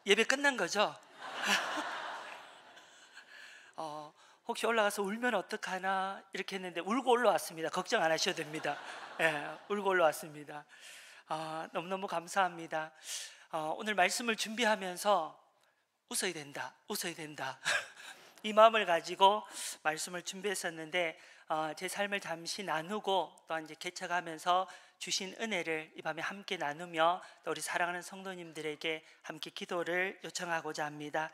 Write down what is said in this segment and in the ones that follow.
예배 끝난 거죠? 혹시 올라가서 울면 어떡하나 이렇게 했는데 울고 올라왔습니다. 걱정 안 하셔도 됩니다. 울고 올라왔습니다. 너무너무 감사합니다. 오늘 말씀을 준비하면서 웃어야 된다, 웃어야 된다 이 마음을 가지고 말씀을 준비했었는데 제 삶을 잠시 나누고 또 이제 개척하면서 주신 은혜를 이 밤에 함께 나누며 또 우리 사랑하는 성도님들에게 함께 기도를 요청하고자 합니다.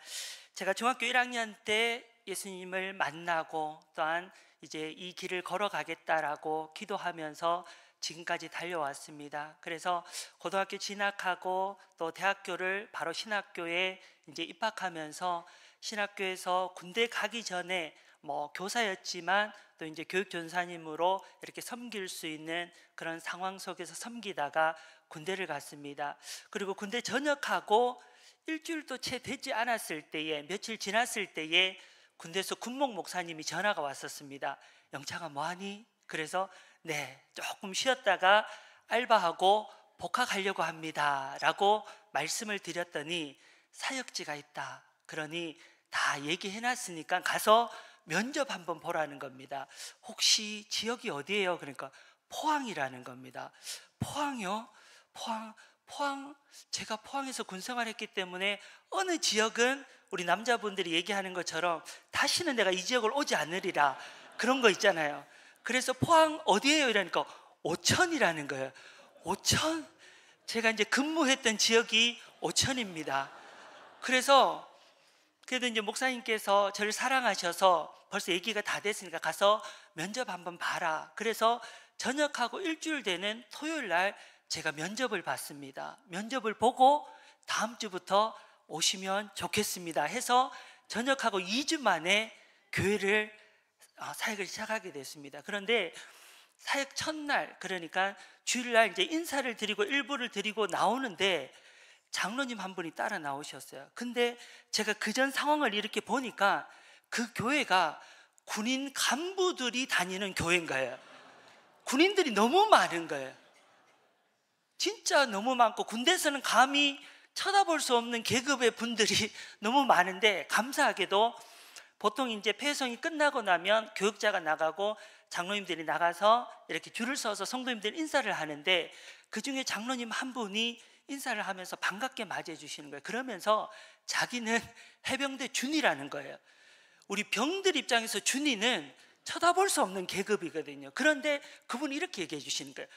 제가 중학교 1학년 때 예수님을 만나고 또한 이제 이 길을 걸어가겠다라고 기도하면서 지금까지 달려왔습니다. 그래서 고등학교 진학하고 또 대학교를 바로 신학교에 이제 입학하면서 신학교에서 군대 가기 전에 교사였지만 또 이제 교육전사님으로 이렇게 섬길 수 있는 그런 상황 속에서 섬기다가 군대를 갔습니다. 그리고 군대 전역하고 일주일도 채 되지 않았을 때에, 며칠 지났을 때에 군대에서 군목 목사님이 전화가 왔었습니다. 영창아 뭐하니? 그래서 네, 조금 쉬었다가 알바하고 복학하려고 합니다 라고 말씀을 드렸더니 사역지가 있다, 그러니 다 얘기해놨으니까 가서 면접 한번 보라는 겁니다. 혹시 지역이 어디예요? 그러니까 포항이라는 겁니다. 포항이요? 포항, 제가 포항에서 군생활했기 때문에 어느 지역은 우리 남자분들이 얘기하는 것처럼 다시는 내가 이 지역을 오지 않으리라, 그런 거 있잖아요. 그래서 포항 어디예요? 이러니까 오천이라는 거예요. 오천? 제가 이제 근무했던 지역이 오천입니다. 그래서 그래도 이제 목사님께서 저를 사랑하셔서 벌써 얘기가 다 됐으니까 가서 면접 한번 봐라. 그래서 전역하고 일주일 되는 토요일 날 제가 면접을 봤습니다. 면접을 보고 다음 주부터 오시면 좋겠습니다 해서 전역하고 2주 만에 교회를 사역을 시작하게 됐습니다. 그런데 사역 첫날, 그러니까 주일날 이제 인사를 드리고 일부를 드리고 나오는데 장로님 한 분이 따라 나오셨어요. 근데 제가 그전 상황을 이렇게 보니까 그 교회가 군인 간부들이 다니는 교회인 거예요. 군인들이 너무 많은 거예요. 진짜 너무 많고 군대에서는 감히 쳐다볼 수 없는 계급의 분들이 너무 많은데, 감사하게도 보통 이제 폐송이 끝나고 나면 교육자가 나가고 장로님들이 나가서 이렇게 줄을 서서 성도님들 인사를 하는데, 그 중에 장로님 한 분이 인사를 하면서 반갑게 맞이해 주시는 거예요. 그러면서 자기는 해병대 준이라는 거예요. 우리 병들 입장에서 준이는 쳐다볼 수 없는 계급이거든요. 그런데 그분이 이렇게 얘기해 주시는 거예요.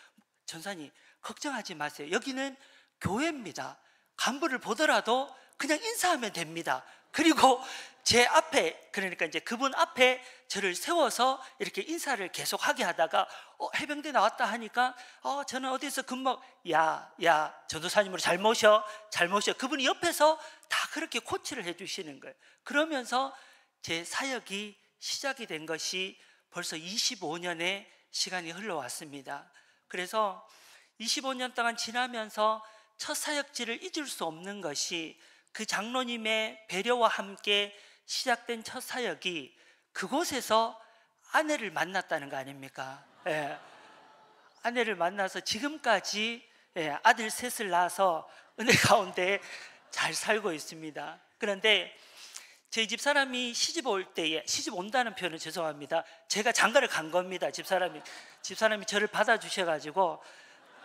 전사님 걱정하지 마세요. 여기는 교회입니다. 간부를 보더라도 그냥 인사하면 됩니다. 그리고 제 앞에, 그러니까 이제 그분 앞에 저를 세워서 이렇게 인사를 계속 하게 하다가 해병대 나왔다 하니까 저는 어디서 근무, 야 전도사님으로 잘 모셔. 그분이 옆에서 다 그렇게 코치를 해주시는 거예요. 그러면서 제 사역이 시작이 된 것이 벌써 25년의 시간이 흘러왔습니다. 그래서 25년 동안 지나면서 첫 사역지를 잊을 수 없는 것이 그 장로님의 배려와 함께 시작된 첫 사역이 그곳에서 아내를 만났다는 거 아닙니까? 아내를 만나서 지금까지 아들 셋을 낳아서 은혜 가운데 잘 살고 있습니다. 그런데 저희 집사람이 시집 올 때에, 시집 온다는 표현은 죄송합니다. 제가 장가를 간 겁니다. 집사람이 저를 받아주셔가지고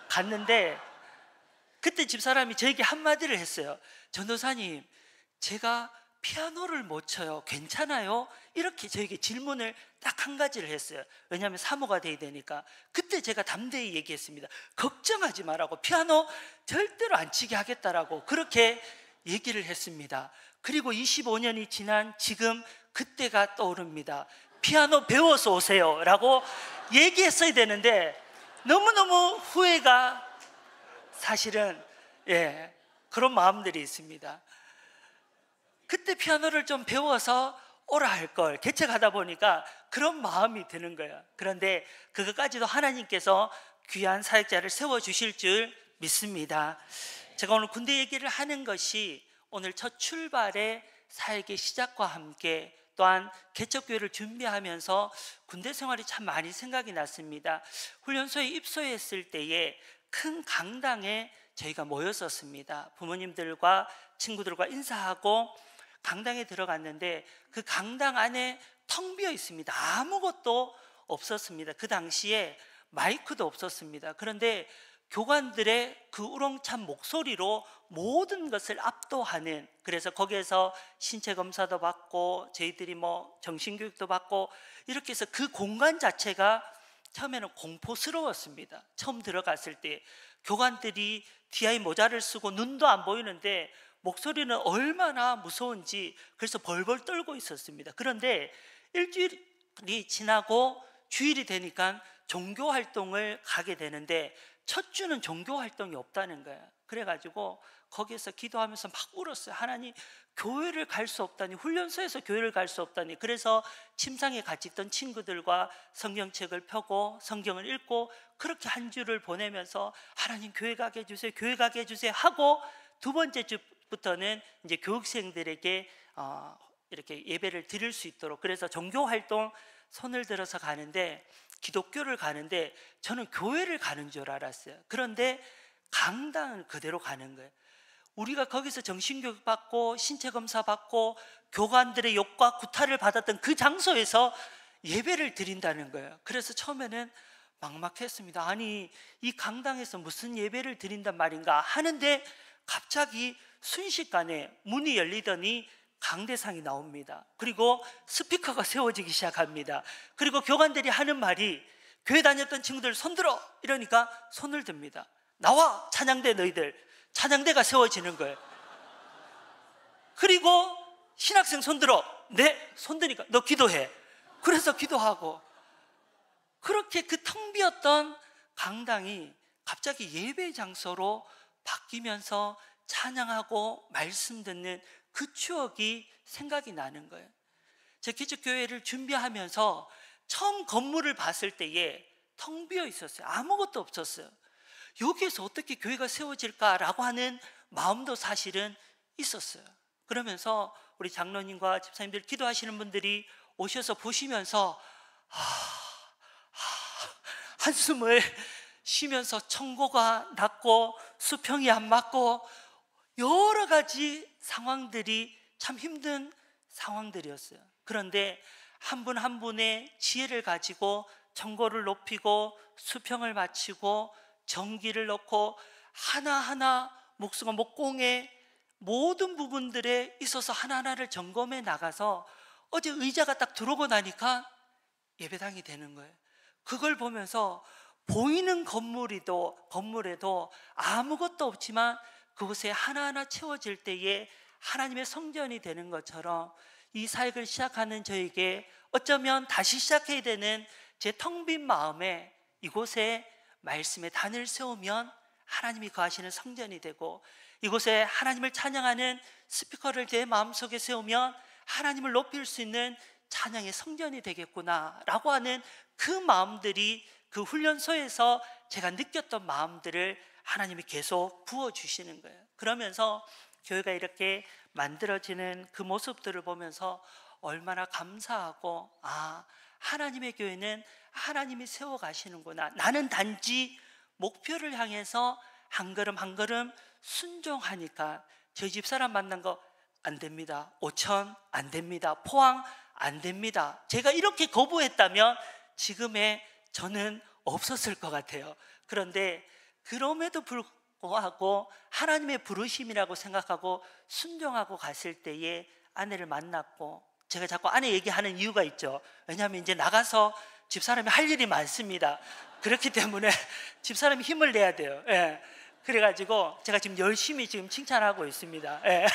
갔는데, 그때 집사람이 저에게 한마디를 했어요. 전도사님, 제가 피아노를 못 쳐요. 괜찮아요? 이렇게 저에게 질문을 딱 한 가지를 했어요. 왜냐하면 사모가 돼야 되니까. 그때 제가 담대히 얘기했습니다. 걱정하지 말라고, 피아노 절대로 안 치게 하겠다라고 그렇게 얘기를 했습니다. 그리고 25년이 지난 지금 그때가 떠오릅니다. 피아노 배워서 오세요 라고 얘기했어야 되는데 너무너무 후회가 사실은 그런 마음들이 있습니다. 그때 피아노를 좀 배워서 오라 할 걸, 개척하다 보니까 그런 마음이 드는 거예요. 그런데 그것까지도 하나님께서 귀한 사역자를 세워주실 줄 믿습니다. 제가 오늘 군대 얘기를 하는 것이 오늘 첫 출발의 사역의 시작과 함께 또한 개척교회를 준비하면서 군대 생활이 참 많이 생각이 났습니다. 훈련소에 입소했을 때에 큰 강당에 저희가 모였었습니다. 부모님들과 친구들과 인사하고 강당에 들어갔는데 그 강당 안에 텅 비어 있습니다. 아무것도 없었습니다. 그 당시에 마이크도 없었습니다. 그런데 교관들의 그 우렁찬 목소리로 모든 것을 압도하는, 그래서 거기에서 신체 검사도 받고 저희들이 뭐 정신교육도 받고 이렇게 해서 그 공간 자체가 처음에는 공포스러웠습니다. 처음 들어갔을 때 교관들이 DI 모자를 쓰고 눈도 안 보이는데 목소리는 얼마나 무서운지 그래서 벌벌 떨고 있었습니다. 그런데 일주일이 지나고 주일이 되니까 종교 활동을 가게 되는데 첫 주는 종교 활동이 없다는 거예요. 그래가지고 거기에서 기도하면서 막 울었어요. 하나님, 교회를 갈 수 없다니, 훈련소에서 교회를 갈 수 없다니. 그래서 침상에 같이 있던 친구들과 성경책을 펴고 성경을 읽고 그렇게 한 주를 보내면서 하나님 교회 가게 해주세요, 교회 가게 해주세요 하고, 두 번째 주부터는 이제 교육생들에게 이렇게 예배를 드릴 수 있도록, 그래서 종교 활동 손을 들어서 가는데, 기독교를 가는데 저는 교회를 가는 줄 알았어요. 그런데 강당을 그대로 가는 거예요. 우리가 거기서 정신교육 받고 신체 검사 받고 교관들의 욕과 구타를 받았던 그 장소에서 예배를 드린다는 거예요. 그래서 처음에는 막막했습니다. 아니, 이 강당에서 무슨 예배를 드린단 말인가 하는데 갑자기 순식간에 문이 열리더니 강대상이 나옵니다. 그리고 스피커가 세워지기 시작합니다. 그리고 교관들이 하는 말이, 교회 다녔던 친구들 손 들어 이러니까 손을 듭니다. 나와, 찬양대 너희들. 찬양대가 세워지는 거예요. 그리고 신학생 손 들어. 네, 손 드니까 너 기도해. 그래서 기도하고, 그렇게 그 텅 비었던 강당이 갑자기 예배 장소로 바뀌면서 찬양하고 말씀 듣는 그 추억이 생각이 나는 거예요. 제 기초교회를 준비하면서 처음 건물을 봤을 때에 텅 비어 있었어요. 아무것도 없었어요. 여기에서 어떻게 교회가 세워질까라고 하는 마음도 사실은 있었어요. 그러면서 우리 장로님과 집사님들, 기도하시는 분들이 오셔서 보시면서 한숨을 쉬면서 청고가 낮고 수평이 안 맞고 여러 가지 상황들이 참 힘든 상황들이었어요. 그런데 한 분 한 분의 지혜를 가지고 청고를 높이고 수평을 맞추고 전기를 넣고 하나하나 목수가 목공의 모든 부분들에 있어서 하나하나를 점검해 나가서 어제 의자가 딱 들어오고 나니까 예배당이 되는 거예요. 그걸 보면서 보이는 건물에도 아무것도 없지만 그곳에 하나하나 채워질 때에 하나님의 성전이 되는 것처럼 이 사역을 시작하는 저에게 어쩌면 다시 시작해야 되는 제 텅 빈 마음에 이곳에 말씀의 단을 세우면 하나님이 거하시는 성전이 되고, 이곳에 하나님을 찬양하는 스피커를 제 마음속에 세우면 하나님을 높일 수 있는 찬양의 성전이 되겠구나라고 하는 그 마음들이, 그 훈련소에서 제가 느꼈던 마음들을 하나님이 계속 부어주시는 거예요. 그러면서 교회가 이렇게 만들어지는 그 모습들을 보면서 얼마나 감사하고, 하나님의 교회는 하나님이 세워가시는구나. 나는 단지 목표를 향해서 한 걸음 한 걸음 순종하니까 저희 집사람 만난 거 안 됩니다. 오천 안 됩니다. 포항 안 됩니다. 제가 이렇게 거부했다면 지금의 저는 없었을 것 같아요. 그런데 그럼에도 불구하고 하나님의 부르심이라고 생각하고 순종하고 갔을 때에 아내를 만났고, 제가 자꾸 아내 얘기하는 이유가 있죠. 왜냐하면 이제 나가서 집사람이 할 일이 많습니다. 그렇기 때문에 집사람이 힘을 내야 돼요. 예. 그래가지고 제가 지금 열심히 지금 칭찬하고 있습니다. 예.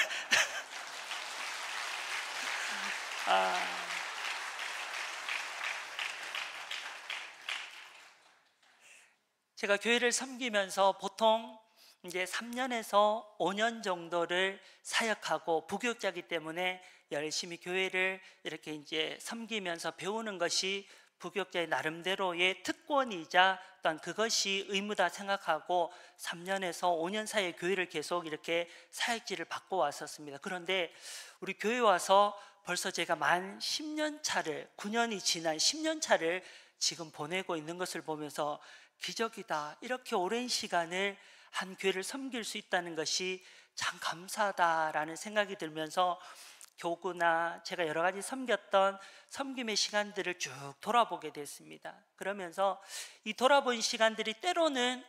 제가 교회를 섬기면서 보통 이제 3년에서 5년 정도를 사역하고, 부교육자이기 때문에 열심히 교회를 이렇게 이제 섬기면서 배우는 것이 부교육자의 나름대로의 특권이자 또한 그것이 의무다 생각하고 3년에서 5년 사이에 교회를 계속 이렇게 사역지를 받고 왔었습니다. 그런데 우리 교회 와서 벌써 제가 만 10년 차를, 9년이 지난 10년 차를 지금 보내고 있는 것을 보면서 기적이다. 이렇게 오랜 시간을 한 교회를 섬길 수 있다는 것이 참 감사하다라는 생각이 들면서 교구나 제가 여러 가지 섬겼던 섬김의 시간들을 쭉 돌아보게 됐습니다. 그러면서 이 돌아본 시간들이 때로는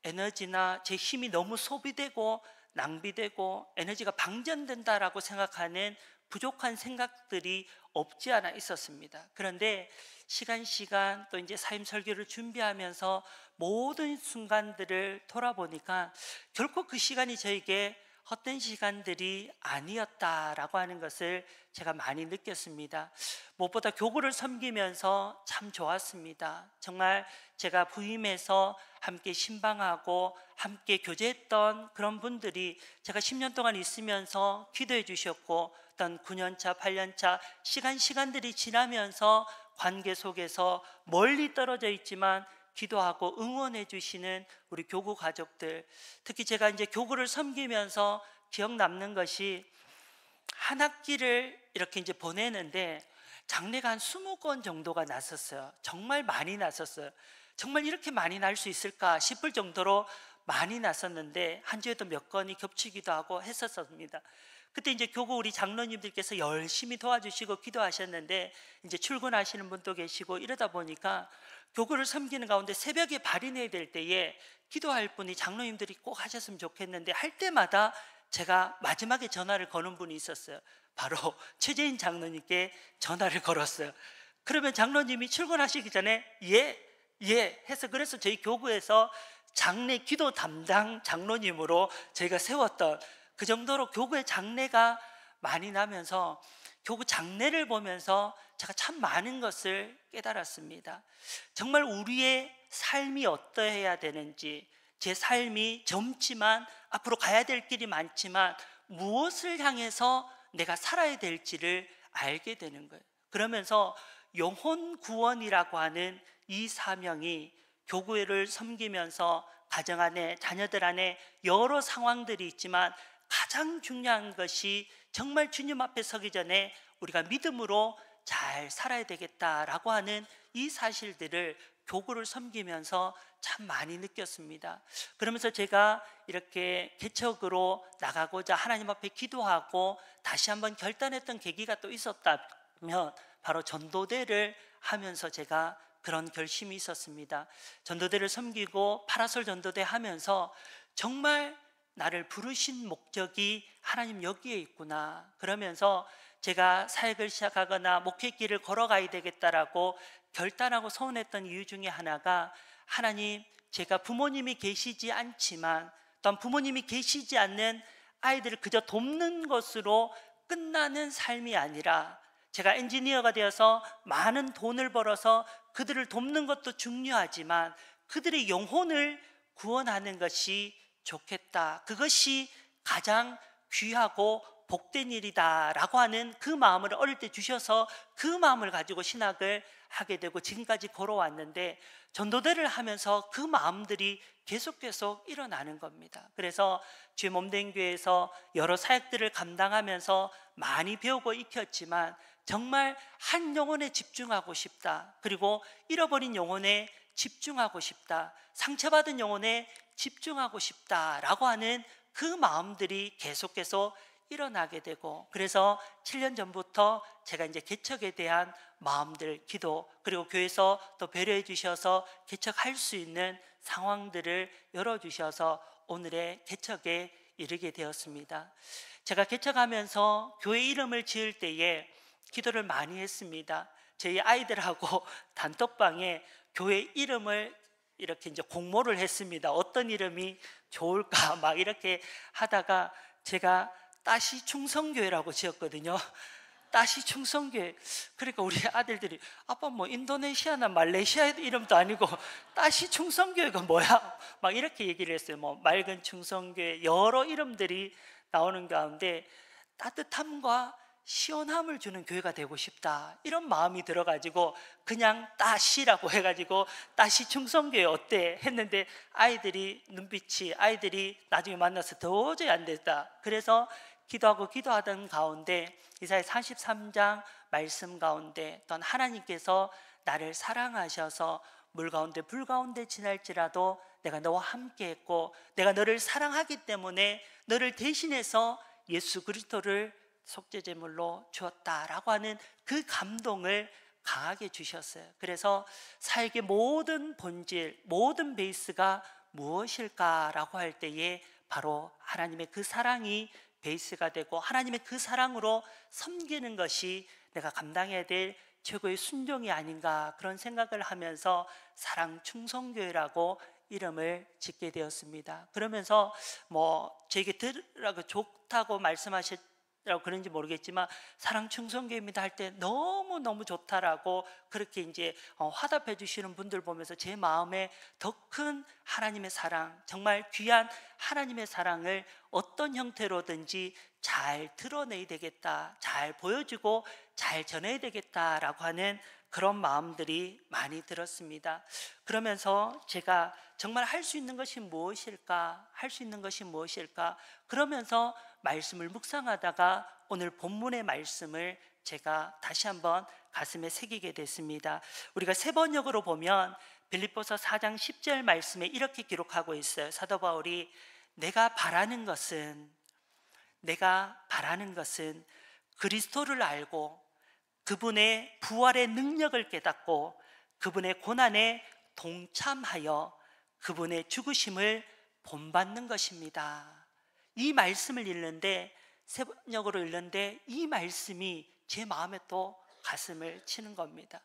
에너지나 제 힘이 너무 소비되고 낭비되고 에너지가 방전된다라고 생각하는 부족한 생각들이 없지 않아 있었습니다. 그런데 시간 또 이제 사임 설교를 준비하면서 모든 순간들을 돌아보니까 결코 그 시간이 저에게 헛된 시간들이 아니었다라고 하는 것을 제가 많이 느꼈습니다. 무엇보다 교구를 섬기면서 참 좋았습니다. 정말 제가 부임해서 함께 신방하고 함께 교제했던 그런 분들이 제가 10년 동안 있으면서 기도해 주셨고, 어떤 9년차, 8년차 시간들이 지나면서 관계 속에서 멀리 떨어져 있지만 기도하고 응원해 주시는 우리 교구 가족들, 특히 제가 이제 교구를 섬기면서 기억 남는 것이 한 학기를 이렇게 이제 보내는데 장례가 한 20건 정도가 났었어요. 정말 많이 났었어요. 정말 이렇게 많이 날 수 있을까 싶을 정도로 많이 났었는데 한 주에도 몇 건이 겹치기도 하고 했었습니다. 그때 이제 교구 우리 장로님들께서 열심히 도와주시고 기도하셨는데 이제 출근하시는 분도 계시고 이러다 보니까 교구를 섬기는 가운데 새벽에 발인해야 될 때에 기도할 분이 장로님들이 꼭 하셨으면 좋겠는데 할 때마다 제가 마지막에 전화를 거는 분이 있었어요. 바로 최재인 장로님께 전화를 걸었어요. 그러면 장로님이 출근하시기 전에 예 해서, 그래서 저희 교구에서 장례 기도 담당 장로님으로 저희가 세웠던, 그 정도로 교구의 장례가 많이 나면서 교구 장례를 보면서 제가 참 많은 것을 깨달았습니다. 정말 우리의 삶이 어떠해야 되는지, 제 삶이 젊지만 앞으로 가야 될 길이 많지만 무엇을 향해서 내가 살아야 될지를 알게 되는 거예요. 그러면서 영혼 구원이라고 하는 이 사명이 교구를 섬기면서 가정 안에, 자녀들 안에 여러 상황들이 있지만 가장 중요한 것이 정말 주님 앞에 서기 전에 우리가 믿음으로 잘 살아야 되겠다라고 하는 이 사실들을 교구를 섬기면서 참 많이 느꼈습니다. 그러면서 제가 이렇게 개척으로 나가고자 하나님 앞에 기도하고 다시 한번 결단했던 계기가 또 있었다면 바로 전도대를 하면서 제가 그런 결심이 있었습니다. 전도대를 섬기고 파라솔 전도대 하면서 정말 나를 부르신 목적이 하나님 여기에 있구나, 그러면서 제가 사역을 시작하거나 목회길을 걸어가야 되겠다라고 결단하고 서운했던 이유 중에 하나가, 하나님, 제가 부모님이 계시지 않지만 또한 부모님이 계시지 않는 아이들을 그저 돕는 것으로 끝나는 삶이 아니라, 제가 엔지니어가 되어서 많은 돈을 벌어서 그들을 돕는 것도 중요하지만 그들의 영혼을 구원하는 것이 좋겠다, 그것이 가장 귀하고 복된 일이다라고 하는 그 마음을 어릴 때 주셔서 그 마음을 가지고 신학을 하게 되고 지금까지 걸어왔는데, 전도대를 하면서 그 마음들이 계속 일어나는 겁니다. 그래서 주의 몸된 교회에서 여러 사역들을 감당하면서 많이 배우고 익혔지만 정말 한 영혼에 집중하고 싶다, 그리고 잃어버린 영혼에 집중하고 싶다, 상처받은 영혼에 집중하고 싶다라고 하는 그 마음들이 계속해서 일어나게 되고, 그래서 7년 전부터 제가 이제 개척에 대한 마음들, 기도, 그리고 교회에서 또 배려해 주셔서 개척할 수 있는 상황들을 열어주셔서 오늘의 개척에 이르게 되었습니다. 제가 개척하면서 교회 이름을 지을 때에 기도를 많이 했습니다. 저희 아이들하고 단톡방에 교회 이름을 이렇게 이제 공모를 했습니다. 어떤 이름이 좋을까 막 이렇게 하다가 제가 따시 충성교회라고 지었거든요. 따시 충성교회. 그러니까 우리 아들들이 아빠 뭐 인도네시아나 말레이시아 이름도 아니고 따시 충성교회가 뭐야? 막 이렇게 얘기를 했어요. 뭐 맑은 충성교회, 여러 이름들이 나오는 가운데 따뜻함과 시원함을 주는 교회가 되고 싶다, 이런 마음이 들어가지고 그냥 따시라고 해가지고 따시 충성교회 어때? 했는데 아이들이 나중에 만나서 도저히 안 됐다, 그래서 기도하던 가운데 이사야 43장 말씀 가운데, 또 하나님께서 나를 사랑하셔서 물 가운데 불 가운데 지날지라도 내가 너와 함께 했고 내가 너를 사랑하기 때문에 너를 대신해서 예수 그리스도를 속죄제물로 주었다라고 하는 그 감동을 강하게 주셨어요. 그래서 사역의 모든 본질, 모든 베이스가 무엇일까라고 할 때에 바로 하나님의 그 사랑이 베이스가 되고 하나님의 그 사랑으로 섬기는 것이 내가 감당해야 될 최고의 순종이 아닌가, 그런 생각을 하면서 사랑충성교회라고 이름을 짓게 되었습니다. 그러면서 저에게 들으라고 좋다고 말씀하셨 그런지 모르겠지만 사랑충성교회입니다 할 때 너무너무 좋다라고 그렇게 이제 화답해 주시는 분들 보면서 제 마음에 더 큰 하나님의 사랑, 정말 귀한 하나님의 사랑을 어떤 형태로든지 잘 드러내야 되겠다, 잘 보여주고 잘 전해야 되겠다라고 하는 그런 마음들이 많이 들었습니다. 그러면서 제가 정말 할 수 있는 것이 무엇일까? 할 수 있는 것이 무엇일까? 그러면서 말씀을 묵상하다가 오늘 본문의 말씀을 제가 다시 한번 가슴에 새기게 됐습니다. 우리가 세 번역으로 보면 빌립보서 4장 10절 말씀에 이렇게 기록하고 있어요. 사도 바울이 내가 바라는 것은 그리스도를 알고 그분의 부활의 능력을 깨닫고 그분의 고난에 동참하여 그분의 죽으심을 본받는 것입니다. 이 말씀을 읽는데, 세 번역으로 읽는데 이 말씀이 제 마음에 또 가슴을 치는 겁니다.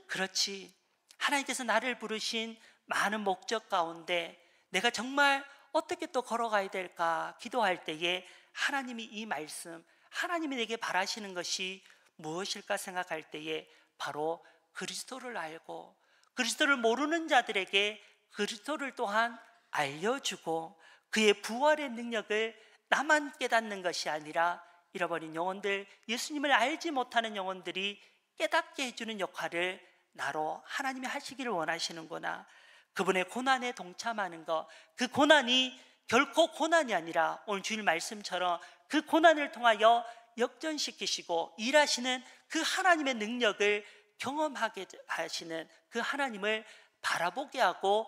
그렇지, 하나님께서 나를 부르신 많은 목적 가운데 내가 정말 어떻게 또 걸어가야 될까 기도할 때에 하나님이 이 말씀, 하나님이 내게 바라시는 것이 무엇일까 생각할 때에 바로 그리스도를 알고 그리스도를 모르는 자들에게 그리스도를 또한 알려주고 그의 부활의 능력을 나만 깨닫는 것이 아니라 잃어버린 영혼들, 예수님을 알지 못하는 영혼들이 깨닫게 해주는 역할을 나로 하나님이 하시기를 원하시는구나. 그분의 고난에 동참하는 것, 그 고난이 결코 고난이 아니라 오늘 주일 말씀처럼 그 고난을 통하여 역전시키시고 일하시는 그 하나님의 능력을 경험하게 하시는 그 하나님을 바라보게 하고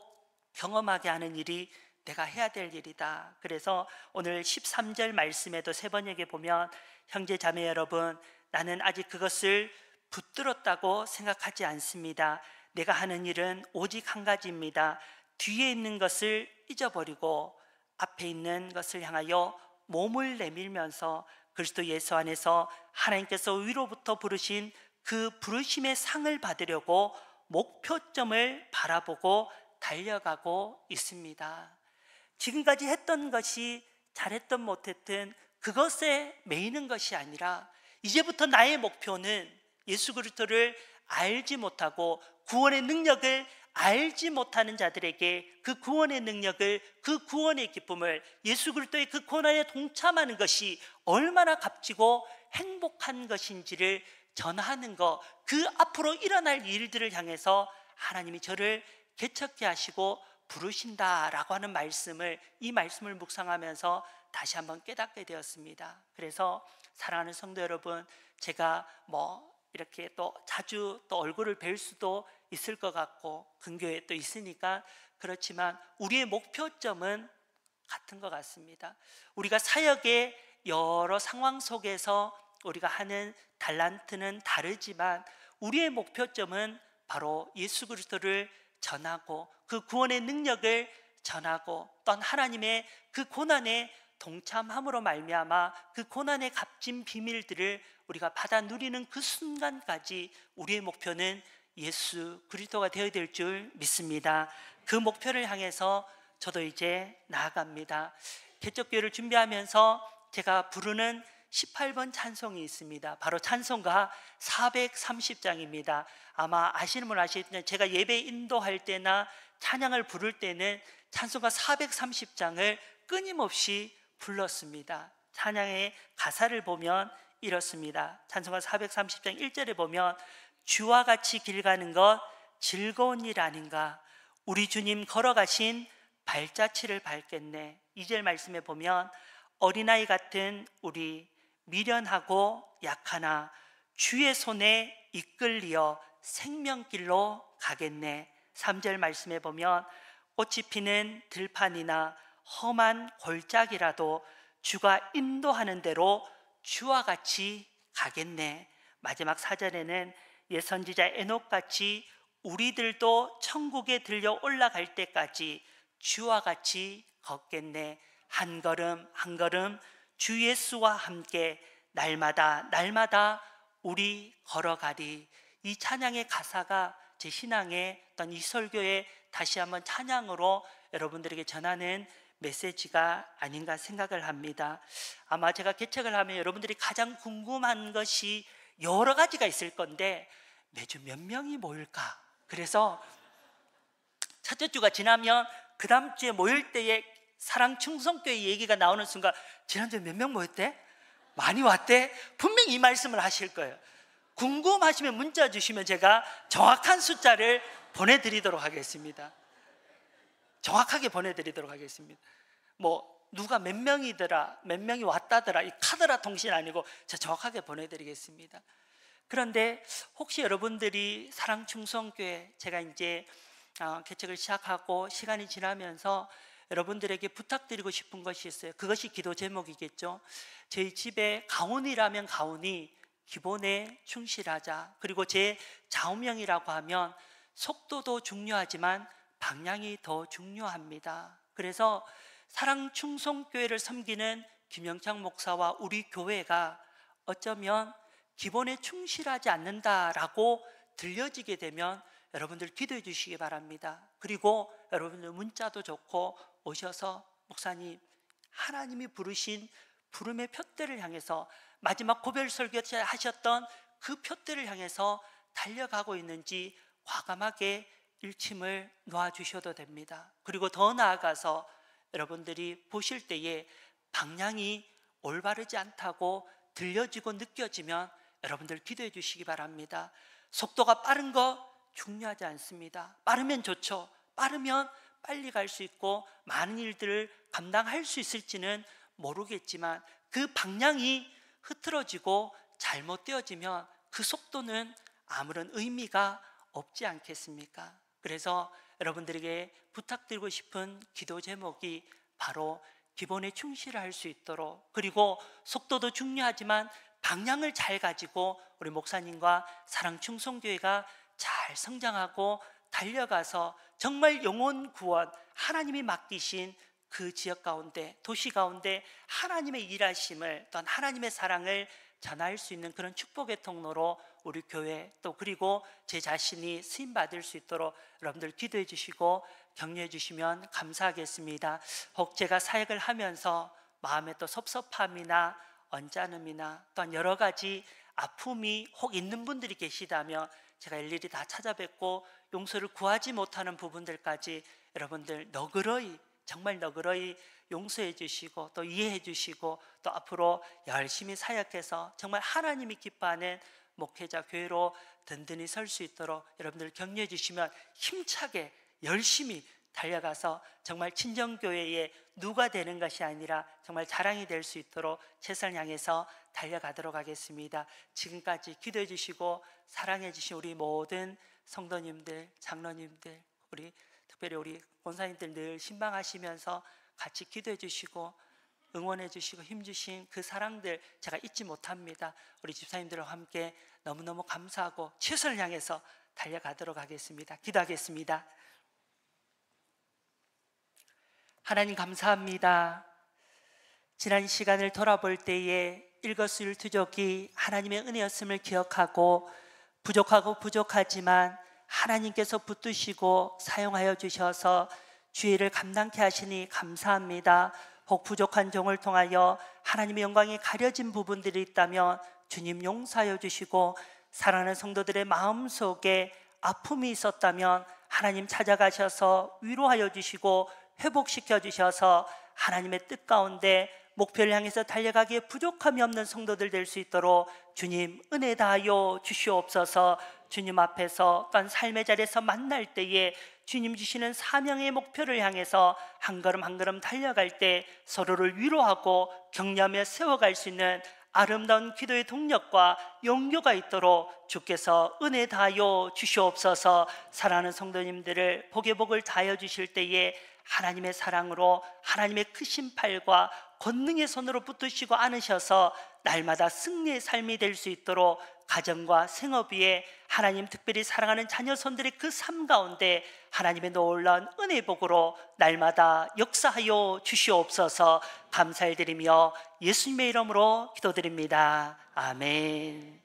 경험하게 하는 일이 내가 해야 될 일이다. 그래서 오늘 13절 말씀에도 세 번역에 보면 형제 자매 여러분, 나는 아직 그것을 붙들었다고 생각하지 않습니다. 내가 하는 일은 오직 한 가지입니다. 뒤에 있는 것을 잊어버리고 앞에 있는 것을 향하여 몸을 내밀면서 그리스도 예수 안에서 하나님께서 위로부터 부르신 그 부르심의 상을 받으려고 목표점을 바라보고 달려가고 있습니다. 지금까지 했던 것이 잘했든 못했든 그것에 매이는 것이 아니라 이제부터 나의 목표는 예수 그리스도를 알지 못하고 구원의 능력을 알지 못하는 자들에게 그 구원의 능력을, 그 구원의 기쁨을, 예수 그리스도의 그 고난에 동참하는 것이 얼마나 값지고 행복한 것인지를 전하는 것, 그 앞으로 일어날 일들을 향해서 하나님이 저를 개척케 하시고 부르신다라고 하는 말씀을, 이 말씀을 묵상하면서 다시 한번 깨닫게 되었습니다. 그래서 사랑하는 성도 여러분, 제가 이렇게 또 자주 또 얼굴을 뵐 수도 있을 것 같고 근교에 또 있으니까 그렇지만 우리의 목표점은 같은 것 같습니다. 우리가 사역의 여러 상황 속에서 우리가 하는 달란트는 다르지만 우리의 목표점은 바로 예수 그리스도를 전하고 그 구원의 능력을 전하고 또 하나님의 그 고난에 동참함으로 말미암아 그 고난의 값진 비밀들을 우리가 받아 누리는 그 순간까지 우리의 목표는 예수 그리스도가 되어야 될 줄 믿습니다. 그 목표를 향해서 저도 이제 나아갑니다. 개척교회를 준비하면서 제가 부르는 18번 찬송이 있습니다. 바로 찬송가 430장입니다. 아마 아시는 분 아시겠지만 제가 예배 인도할 때나 찬양을 부를 때는 찬송가 430장을 끊임없이 불렀습니다. 찬양의 가사를 보면 이렇습니다. 찬송가 430장 1절에 보면 주와 같이 길 가는 것 즐거운 일 아닌가, 우리 주님 걸어가신 발자취를 밟겠네. 2절 말씀에 보면 어린아이 같은 우리 미련하고 약하나 주의 손에 이끌리어 생명길로 가겠네. 3절 말씀에 보면 꽃이 피는 들판이나 험한 골짜기라도 주가 인도하는 대로 주와 같이 가겠네. 마지막 4절에는 예선지자 에녹같이 우리들도 천국에 들려 올라갈 때까지 주와 같이 걷겠네. 한 걸음 한 걸음 주 예수와 함께 날마다 날마다 우리 걸어가리. 이 찬양의 가사가 제 신앙의 어떤 이 설교의 다시 한번 찬양으로 여러분들에게 전하는 메시지가 아닌가 생각을 합니다. 아마 제가 개척을 하면 여러분들이 가장 궁금한 것이 여러 가지가 있을 건데 매주 몇 명이 모일까? 그래서 첫째 주가 지나면 그 다음 주에 모일 때에 사랑 충성교회 얘기가 나오는 순간 지난주에 몇 명 모였대? 많이 왔대? 분명히 이 말씀을 하실 거예요. 궁금하시면 문자 주시면 제가 정확한 숫자를 보내드리도록 하겠습니다. 정확하게 보내드리도록 하겠습니다. 뭐 누가 몇 명이더라, 몇 명이 왔다더라, 이 카더라 통신 아니고 제가 정확하게 보내드리겠습니다. 그런데 혹시 여러분들이 사랑충성교회 제가 이제 개척을 시작하고 시간이 지나면서 여러분들에게 부탁드리고 싶은 것이 있어요. 그것이 기도 제목이겠죠. 저희 집에 가훈이라면 가훈이 기본에 충실하자. 그리고 제 좌우명이라고 하면 속도도 중요하지만 방향이 더 중요합니다. 그래서 사랑충성교회를 섬기는 김영창 목사와 우리 교회가 어쩌면 기본에 충실하지 않는다라고 들려지게 되면 여러분들 기도해 주시기 바랍니다. 그리고 여러분들 문자도 좋고 오셔서 목사님, 하나님이 부르신 부름의 표대를 향해서 마지막 고별 설교 때 하셨던 그 표대를 향해서 달려가고 있는지 과감하게 일침을 놓아주셔도 됩니다. 그리고 더 나아가서 여러분들이 보실 때에 방향이 올바르지 않다고 들려지고 느껴지면 여러분들 기도해 주시기 바랍니다. 속도가 빠른 거 중요하지 않습니다. 빠르면 좋죠. 빠르면 빨리 갈 수 있고 많은 일들을 감당할 수 있을지는 모르겠지만 그 방향이 흐트러지고 잘못되어지면 그 속도는 아무런 의미가 없지 않겠습니까? 그래서 여러분들에게 부탁드리고 싶은 기도 제목이 바로 기본에 충실할 수 있도록, 그리고 속도도 중요하지만 방향을 잘 가지고 우리 목사님과 사랑충성교회가 잘 성장하고 달려가서 정말 영혼 구원, 하나님이 맡기신 그 지역 가운데, 도시 가운데 하나님의 일하심을, 또한 하나님의 사랑을 전할 수 있는 그런 축복의 통로로 우리 교회, 또 그리고 제 자신이 쓰임받을 수 있도록 여러분들 기도해 주시고 격려해 주시면 감사하겠습니다. 혹 제가 사역을 하면서 마음에 또 섭섭함이나 언짢음이나 또한 여러 가지 아픔이 혹 있는 분들이 계시다면 제가 일일이 다 찾아뵙고 용서를 구하지 못하는 부분들까지 여러분들 너그러이, 정말 너그러이 용서해 주시고 또 이해해 주시고 또 앞으로 열심히 사역해서 정말 하나님이 기뻐하는 목회자 교회로 든든히 설 수 있도록 여러분들 격려해 주시면 힘차게 열심히 달려가서 정말 친정교회의 누가 되는 것이 아니라 정말 자랑이 될 수 있도록 최선을 향해서 달려가도록 하겠습니다. 지금까지 기도해 주시고 사랑해 주신 우리 모든 성도님들, 장로님들, 우리 특별히 우리 권사님들 늘 신방하시면서 같이 기도해 주시고 응원해 주시고 힘주신 그 사랑들 제가 잊지 못합니다. 우리 집사님들과 함께 너무너무 감사하고 최선을 향해서 달려가도록 하겠습니다. 기도하겠습니다. 하나님 감사합니다. 지난 시간을 돌아볼 때에 일거수일투족이 하나님의 은혜였음을 기억하고 부족하지만 하나님께서 붙드시고 사용하여 주셔서 주의를 감당케 하시니 감사합니다. 혹 부족한 종을 통하여 하나님의 영광이 가려진 부분들이 있다면 주님 용서하여 주시고, 사랑하는 성도들의 마음속에 아픔이 있었다면 하나님 찾아가셔서 위로하여 주시고 회복시켜 주셔서 하나님의 뜻 가운데 목표를 향해서 달려가기에 부족함이 없는 성도들 될 수 있도록 주님 은혜 다하여 주시옵소서. 주님 앞에서 또한 삶의 자리에서 만날 때에 주님 주시는 사명의 목표를 향해서 한 걸음 한 걸음 달려갈 때 서로를 위로하고 격려하며 세워갈 수 있는 아름다운 기도의 동력과 용교가 있도록 주께서 은혜 다하여 주시옵소서. 사랑하는 성도님들을 복의 복을 다하여 주실 때에 하나님의 사랑으로 하나님의 크신 팔과 권능의 손으로 붙드시고 안으셔서 날마다 승리의 삶이 될 수 있도록 가정과 생업 위에 하나님 특별히 사랑하는 자녀손들의 그 삶 가운데 하나님의 놀라운 은혜의 복으로 날마다 역사하여 주시옵소서. 감사드리며 예수님의 이름으로 기도드립니다. 아멘.